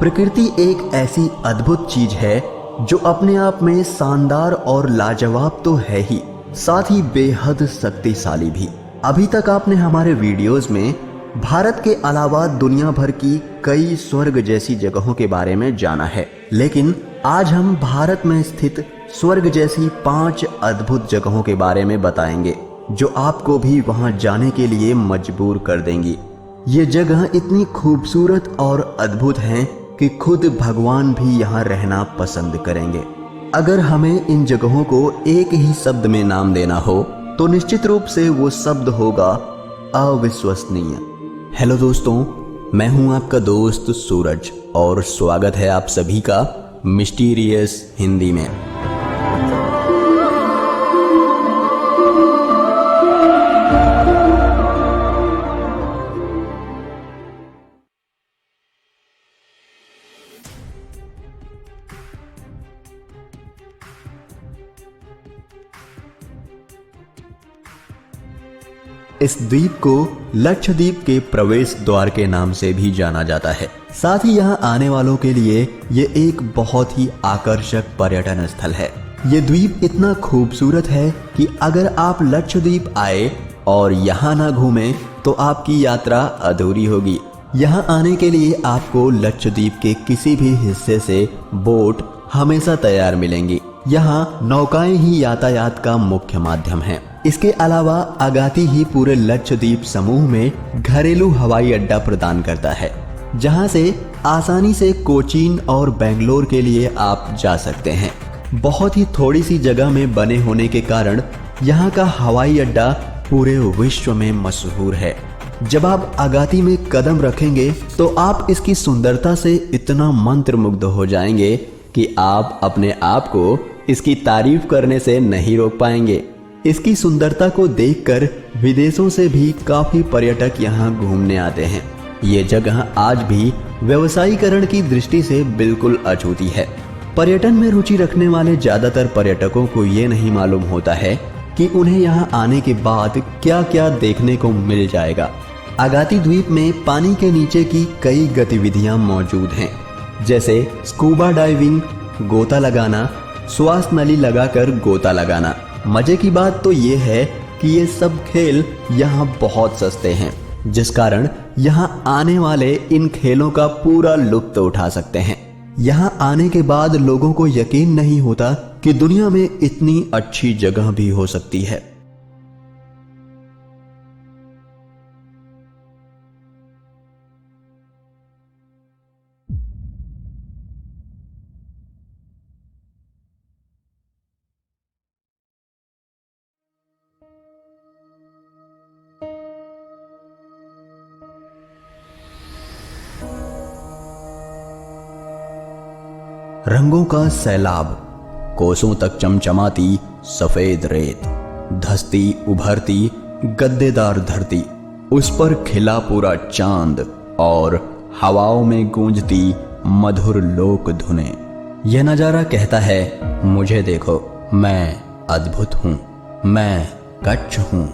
प्रकृति एक ऐसी अद्भुत चीज है जो अपने आप में शानदार और लाजवाब तो है ही, साथ ही बेहद शक्तिशाली भी। अभी तक आपने हमारे वीडियोस में भारत के अलावा दुनिया भर की कई स्वर्ग जैसी जगहों के बारे में जाना है, लेकिन आज हम भारत में स्थित स्वर्ग जैसी 5 अद्भुत जगहों के बारे में बताएंगे जो आपको भी वहां जाने के लिए मजबूर कर देंगी। ये जगह इतनी खूबसूरत और अद्भुत हैं कि खुद भगवान भी यहाँ रहना पसंद करेंगे। अगर हमें इन जगहों को एक ही शब्द में नाम देना हो तो निश्चित रूप से वो शब्द होगा अविश्वसनीय। हेलो दोस्तों, मैं हूं आपका दोस्त सूरज और स्वागत है आप सभी का मिस्टीरियस हिंदी में। इस द्वीप को लक्षद्वीप के प्रवेश द्वार के नाम से भी जाना जाता है। साथ ही यहाँ आने वालों के लिए ये एक बहुत ही आकर्षक पर्यटन स्थल है। ये द्वीप इतना खूबसूरत है कि अगर आप लक्षद्वीप आए और यहाँ ना घूमें तो आपकी यात्रा अधूरी होगी। यहाँ आने के लिए आपको लक्षद्वीप के किसी भी हिस्से से बोट हमेशा तैयार मिलेंगी। यहाँ नौकाएं ही यातायात का मुख्य माध्यम है। इसके अलावा अगाती ही पूरे लक्षद्वीप समूह में घरेलू हवाई अड्डा प्रदान करता है, जहां से आसानी से कोचीन और बेंगलोर के लिए आप जा सकते हैं। बहुत ही थोड़ी सी जगह में बने होने के कारण यहाँ का हवाई अड्डा पूरे विश्व में मशहूर है। जब आप अगाती में कदम रखेंगे तो आप इसकी सुंदरता से इतना मंत्रमुग्ध हो जाएंगे कि आप अपने आप को इसकी तारीफ करने से नहीं रोक पाएंगे। इसकी सुंदरता को देखकर विदेशों से भी काफी पर्यटक यहाँ घूमने आते हैं। ये जगह आज भी व्यवसायीकरण की दृष्टि से बिल्कुल अछूती है। पर्यटन में रुचि रखने वाले ज्यादातर पर्यटकों को ये नहीं मालूम होता है कि उन्हें यहाँ आने के बाद क्या क्या देखने को मिल जाएगा। अगाती द्वीप में पानी के नीचे की कई गतिविधियां मौजूद हैं, जैसे स्कूबा डाइविंग, गोता लगाना, श्वास नली लगाकर गोता लगाना। मजे की बात तो ये है कि ये सब खेल यहाँ बहुत सस्ते हैं, जिस कारण यहाँ आने वाले इन खेलों का पूरा लुत्फ उठा सकते हैं। यहाँ आने के बाद लोगों को यकीन नहीं होता कि दुनिया में इतनी अच्छी जगह भी हो सकती है। रंगों का सैलाब, कोसों तक चमचमाती सफेद रेत, धसती उभरती गद्देदार धरती, उस पर खिला पूरा चांद और हवाओं में गूंजती मधुर लोक धुनें। यह नजारा कहता है, मुझे देखो, मैं अद्भुत हूँ, मैं कच्छ हूँ,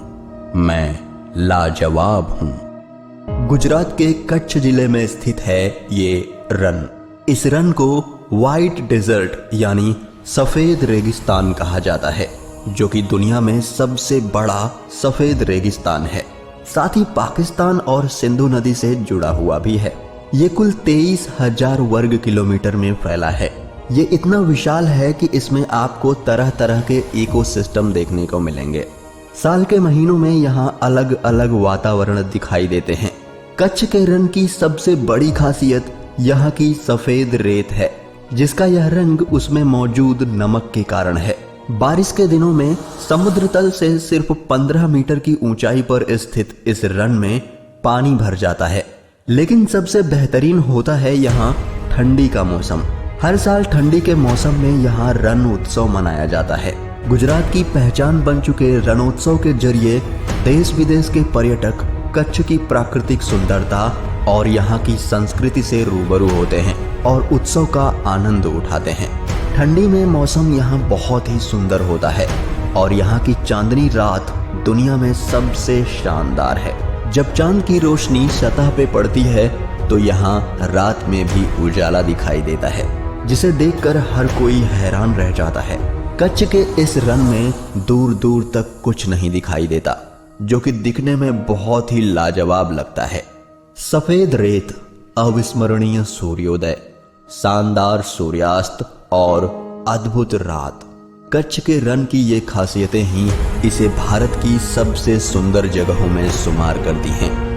मैं लाजवाब हूँ। गुजरात के कच्छ जिले में स्थित है ये रन। इस रन को व्हाइट डेजर्ट यानी सफेद रेगिस्तान कहा जाता है, जो कि दुनिया में सबसे बड़ा सफेद रेगिस्तान है। साथ ही पाकिस्तान और सिंधु नदी से जुड़ा हुआ भी है। ये कुल 23,000 वर्ग किलोमीटर में फैला है। ये इतना विशाल है कि इसमें आपको तरह तरह के इकोसिस्टम देखने को मिलेंगे। साल के महीनों में यहाँ अलग अलग वातावरण दिखाई देते हैं। कच्छ के रन की सबसे बड़ी खासियत यहाँ की सफेद रेत है, जिसका यह रंग उसमें मौजूद नमक के कारण है। बारिश के दिनों में समुद्र तल से सिर्फ 15 मीटर की ऊंचाई पर स्थित इस रन में पानी भर जाता है। लेकिन सबसे बेहतरीन होता है यहाँ ठंडी का मौसम। हर साल ठंडी के मौसम में यहाँ रण उत्सव मनाया जाता है। गुजरात की पहचान बन चुके रणोत्सव के जरिए देश विदेश के पर्यटक कच्छ की प्राकृतिक सुंदरता और यहाँ की संस्कृति से रूबरू होते हैं और उत्सव का आनंद उठाते हैं। ठंडी में मौसम यहाँ बहुत ही सुंदर होता है और यहाँ की चांदनी रात दुनिया में सबसे शानदार है। जब चांद की रोशनी सतह पे पड़ती है तो यहाँ रात में भी उजाला दिखाई देता है, जिसे देखकर हर कोई हैरान रह जाता है। कच्छ के इस रन में दूर दूर तक कुछ नहीं दिखाई देता, जो कि दिखने में बहुत ही लाजवाब लगता है। सफेद रेत, अविस्मरणीय सूर्योदय, शानदार सूर्यास्त और अद्भुत रात, कच्छ के रन की ये खासियतें ही इसे भारत की सबसे सुंदर जगहों में शुमार करती हैं।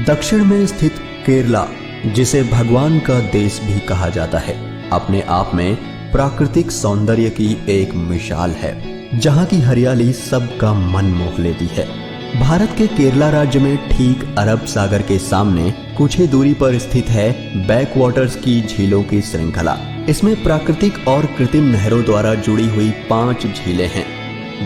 दक्षिण में स्थित केरला, जिसे भगवान का देश भी कहा जाता है, अपने आप में प्राकृतिक सौंदर्य की एक मिसाल है, जहां की हरियाली सबका मन मोह लेती है। भारत के केरला राज्य में ठीक अरब सागर के सामने कुछ ही दूरी पर स्थित है बैकवाटर्स की झीलों की श्रृंखला। इसमें प्राकृतिक और कृत्रिम नहरों द्वारा जुड़ी हुई 5 झीलें हैं,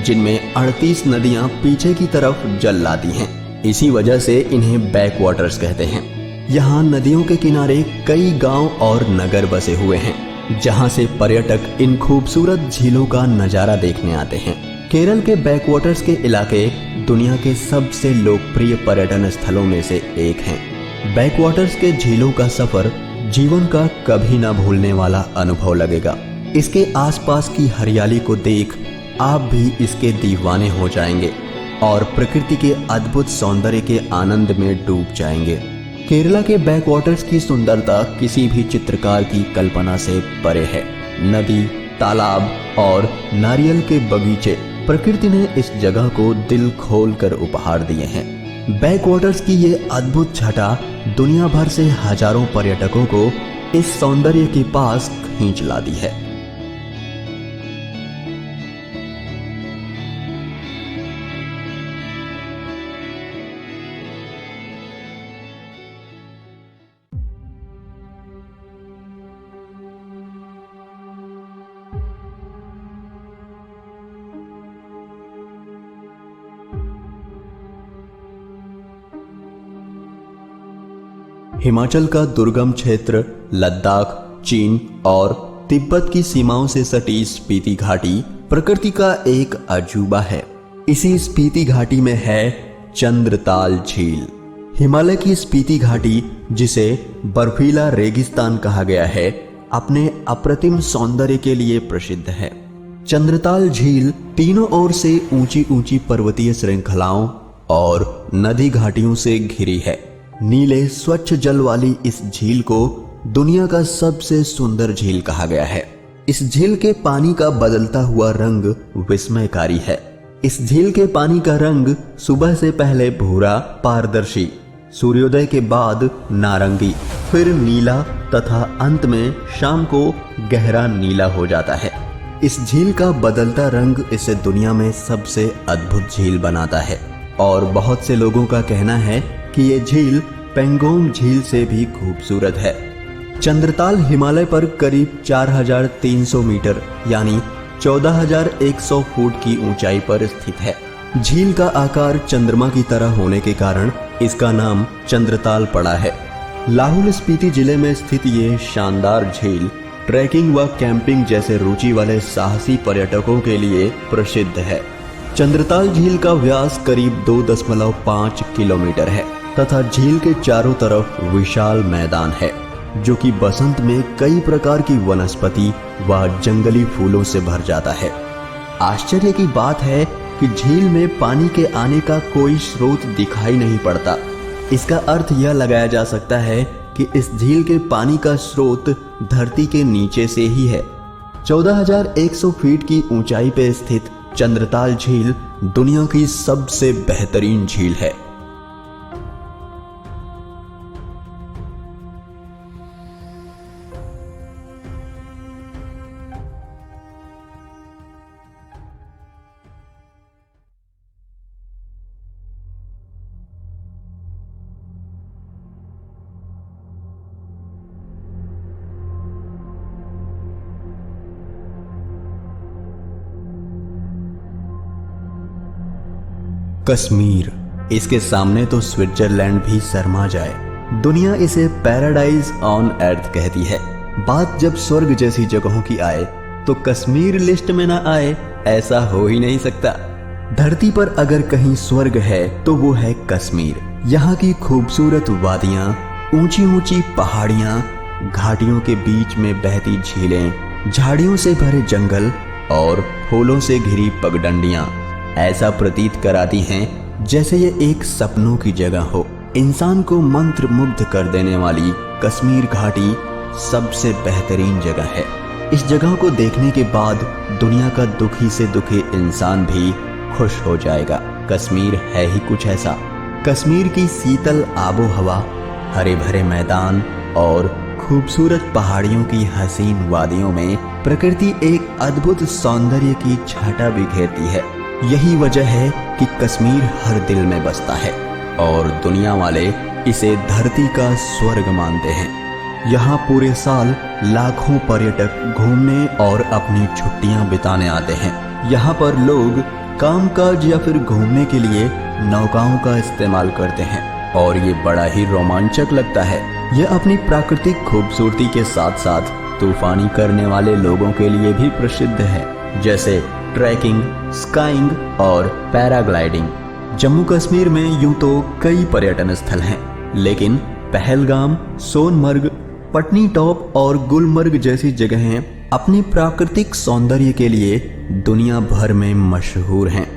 जिनमें 38 नदियां पीछे की तरफ जल लाती हैं। इसी वजह से इन्हें बैकवाटर्स कहते हैं। यहाँ नदियों के किनारे कई गांव और नगर बसे हुए हैं, जहां से पर्यटक इन खूबसूरत झीलों का नजारा देखने आते हैं। केरल के बैकवाटर्स के इलाके दुनिया के सबसे लोकप्रिय पर्यटन स्थलों में से एक हैं। बैकवाटर्स के झीलों का सफर जीवन का कभी ना भूलने वाला अनुभव लगेगा। इसके आसपास की हरियाली को देख आप भी इसके दीवाने हो जाएंगे और प्रकृति के अद्भुत सौंदर्य के आनंद में डूब जाएंगे। केरला के बैकवाटर्स की सुंदरता किसी भी चित्रकार की कल्पना से परे है। नदी, तालाब और नारियल के बगीचे, प्रकृति ने इस जगह को दिल खोल कर उपहार दिए हैं। बैकवाटर्स की ये अद्भुत छटा दुनिया भर से हजारों पर्यटकों को इस सौंदर्य के पास खींच लाती है। हिमाचल का दुर्गम क्षेत्र लद्दाख, चीन और तिब्बत की सीमाओं से सटी स्पीति घाटी प्रकृति का एक अजूबा है। इसी स्पीति घाटी में है चंद्रताल झील। हिमालय की स्पीति घाटी, जिसे बर्फीला रेगिस्तान कहा गया है, अपने अप्रतिम सौंदर्य के लिए प्रसिद्ध है। चंद्रताल झील तीनों ओर से ऊंची ऊंची पर्वतीय श्रृंखलाओं और नदी घाटियों से घिरी है। नीले स्वच्छ जल वाली इस झील को दुनिया का सबसे सुंदर झील कहा गया है। इस झील के पानी का बदलता हुआ रंग विस्मयकारी है। इस झील के पानी का रंग सुबह से पहले भूरा पारदर्शी, सूर्योदय के बाद नारंगी, फिर नीला तथा अंत में शाम को गहरा नीला हो जाता है। इस झील का बदलता रंग इसे दुनिया में सबसे अद्भुत झील बनाता है और बहुत से लोगों का कहना है कि ये झील पेंगोंग झील से भी खूबसूरत है। चंद्रताल हिमालय पर करीब 4300 मीटर यानी 14100 फुट की ऊंचाई पर स्थित है। झील का आकार चंद्रमा की तरह होने के कारण इसका नाम चंद्रताल पड़ा है। लाहौल स्पीति जिले में स्थित ये शानदार झील ट्रैकिंग व कैंपिंग जैसे रुचि वाले साहसी पर्यटकों के लिए प्रसिद्ध है। चंद्रताल झील का व्यास करीब 2.5 किलोमीटर है तथा झील के चारों तरफ विशाल मैदान है, जो कि बसंत में कई प्रकार की वनस्पति व जंगली फूलों से भर जाता है। आश्चर्य की बात है कि झील में पानी के आने का कोई स्रोत दिखाई नहीं पड़ता। इसका अर्थ यह लगाया जा सकता है कि इस झील के पानी का स्रोत धरती के नीचे से ही है। 14,100 फीट की ऊंचाई पर स्थित चंद्रताल झील दुनिया की सबसे बेहतरीन झील है। कश्मीर, इसके सामने तो स्विट्जरलैंड भी शर्मा जाए। दुनिया इसे पैराडाइज ऑन अर्थ कहती है। बात जब स्वर्ग जैसी जगहों की आए तो कश्मीर लिस्ट में ना आए, ऐसा हो ही नहीं सकता। धरती पर अगर कहीं स्वर्ग है तो वो है कश्मीर। यहाँ की खूबसूरत वादियाँ, ऊंची ऊंची पहाड़ियाँ, घाटियों के बीच में बहती झीलें, झाड़ियों से भरे जंगल और फूलों से घिरी पगडंडियाँ ऐसा प्रतीत कराती हैं जैसे ये एक सपनों की जगह हो। इंसान को मंत्र मुग्ध कर देने वाली कश्मीर घाटी सबसे बेहतरीन जगह है। इस जगह को देखने के बाद दुनिया का दुखी से दुखी इंसान भी खुश हो जाएगा। कश्मीर है ही कुछ ऐसा। कश्मीर की शीतल आबो हवा, हरे भरे मैदान और खूबसूरत पहाड़ियों की हसीन वादियों में प्रकृति एक अद्भुत सौंदर्य की छटा बिखेरती है। यही वजह है कि कश्मीर हर दिल में बसता है और दुनिया वाले इसे धरती का स्वर्ग मानते हैं। यहाँ पूरे साल लाखों पर्यटक घूमने और अपनी छुट्टियां बिताने आते हैं। यहाँ पर लोग कामकाज या फिर घूमने के लिए नौकाओं का इस्तेमाल करते हैं और ये बड़ा ही रोमांचक लगता है। यह अपनी प्राकृतिक खूबसूरती के साथ साथ तूफानी करने वाले लोगों के लिए भी प्रसिद्ध है, जैसे ट्रैकिंग, स्काइंग और पैराग्लाइडिंग। जम्मू कश्मीर में यूं तो कई पर्यटन स्थल हैं, लेकिन पहलगाम, सोनमर्ग, पटनी टॉप और गुलमर्ग जैसी जगहें अपनी प्राकृतिक सौंदर्य के लिए दुनिया भर में मशहूर हैं।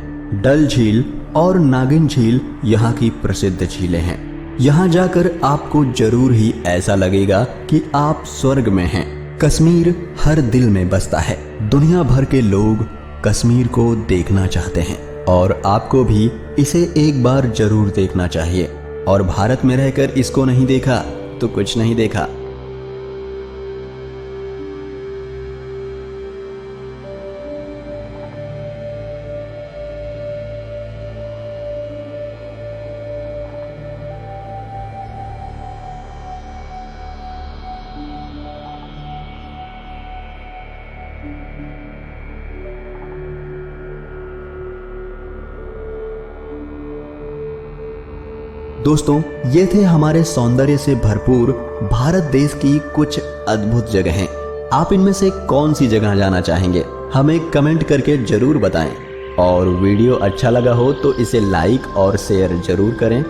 डल झील और नागिन झील यहाँ की प्रसिद्ध झीलें हैं। यहाँ जाकर आपको जरूर ही ऐसा लगेगा कि आप स्वर्ग में हैं। कश्मीर हर दिल में बसता है। दुनिया भर के लोग कश्मीर को देखना चाहते हैं और आपको भी इसे एक बार जरूर देखना चाहिए। और भारत में रहकर इसको नहीं देखा तो कुछ नहीं देखा। दोस्तों, ये थे हमारे सौंदर्य से भरपूर भारत देश की कुछ अद्भुत जगहें। आप इनमें से कौन सी जगह जाना चाहेंगे, हमें कमेंट करके जरूर बताएं। और वीडियो अच्छा लगा हो तो इसे लाइक और शेयर जरूर करें।